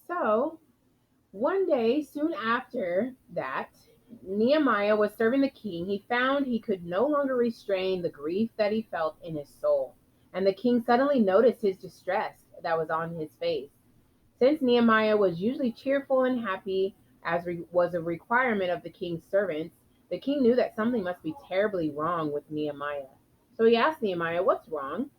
So, one day soon after that, Nehemiah was serving the king. He found he could no longer restrain the grief that he felt in his soul. And the king suddenly noticed his distress that was on his face. Since Nehemiah was usually cheerful and happy, was a requirement of the king's servants, the king knew that something must be terribly wrong with Nehemiah. So he asked Nehemiah, "What's wrong?"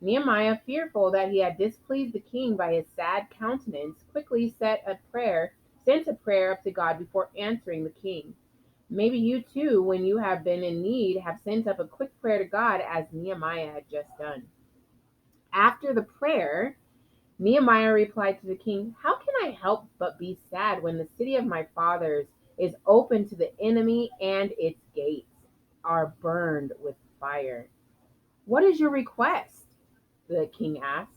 Nehemiah, fearful that he had displeased the king by his sad countenance, quickly sent a prayer up to God before answering the king. Maybe you too, when you have been in need, have sent up a quick prayer to God as Nehemiah had just done. After the prayer, Nehemiah replied to the king, "How can I help but be sad when the city of my fathers is open to the enemy and its gates are burned with fire?" "What is your request?" the king asked.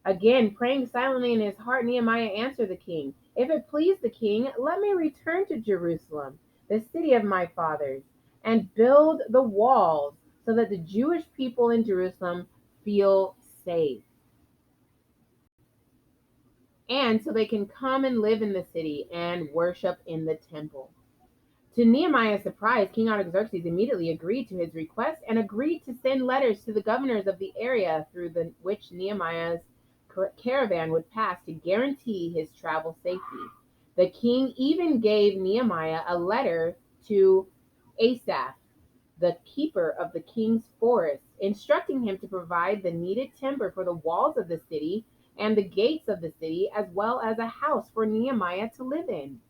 Again, praying silently in his heart, Nehemiah answered the king, "If it please the king, let me return to Jerusalem, the city of my fathers, and build the walls so that the Jewish people in Jerusalem feel safe, and so they can come and live in the city and worship in the temple." To Nehemiah's surprise, King Artaxerxes immediately agreed to his request and agreed to send letters to the governors of the area which Nehemiah's caravan would pass to guarantee his travel safety. The king even gave Nehemiah a letter to Asaph, the keeper of the king's forests, instructing him to provide the needed timber for the walls of the city and the gates of the city, as well as a house for Nehemiah to live in.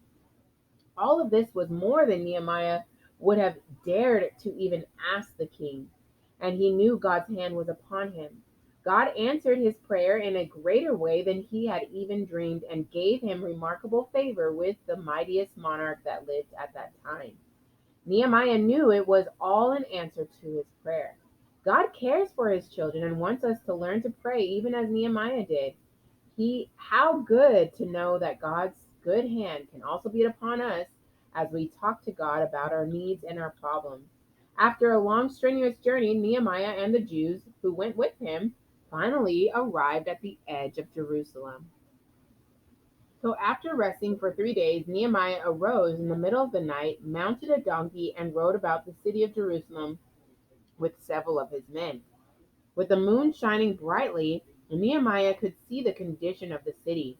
All of this was more than Nehemiah would have dared to even ask the king, and he knew God's hand was upon him. God answered his prayer in a greater way than he had even dreamed and gave him remarkable favor with the mightiest monarch that lived at that time. Nehemiah knew it was all an answer to his prayer. God cares for his children and wants us to learn to pray even as Nehemiah did. How good to know that God's good hand can also be upon us as we talk to God about our needs and our problems. After a long, strenuous journey, Nehemiah and the Jews who went with him finally arrived at the edge of Jerusalem. So after resting for 3 days, Nehemiah arose in the middle of the night, mounted a donkey, and rode about the city of Jerusalem with several of his men. With the moon shining brightly, Nehemiah could see the condition of the city.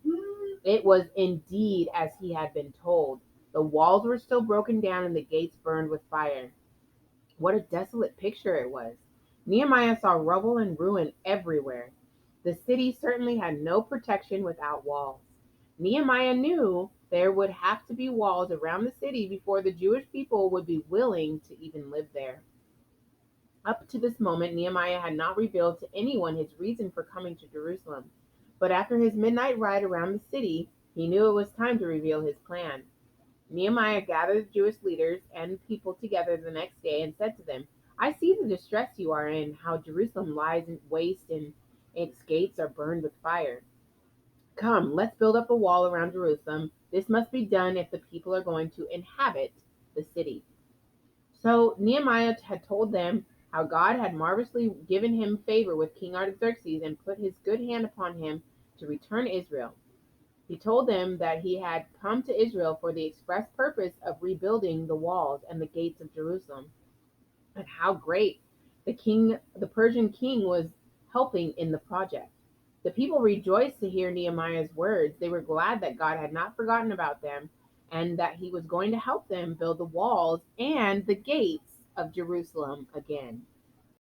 It was indeed as he had been told. The walls were still broken down and the gates burned with fire. What a desolate picture it was. Nehemiah saw rubble and ruin everywhere. The city certainly had no protection without walls. Nehemiah knew there would have to be walls around the city before the Jewish people would be willing to even live there. Up to this moment, Nehemiah had not revealed to anyone his reason for coming to Jerusalem. But after his midnight ride around the city, he knew it was time to reveal his plan. Nehemiah gathered the Jewish leaders and people together the next day and said to them, "I see the distress you are in, how Jerusalem lies in waste and its gates are burned with fire. Come, let's build up a wall around Jerusalem. This must be done if the people are going to inhabit the city." So Nehemiah had told them how God had marvelously given him favor with King Artaxerxes and put his good hand upon him to return Israel. He told them that he had come to Israel for the express purpose of rebuilding the walls and the gates of Jerusalem, and how great the Persian king was helping in the project. The people rejoiced to hear Nehemiah's words. They were glad that God had not forgotten about them and that he was going to help them build the walls and the gates of Jerusalem again.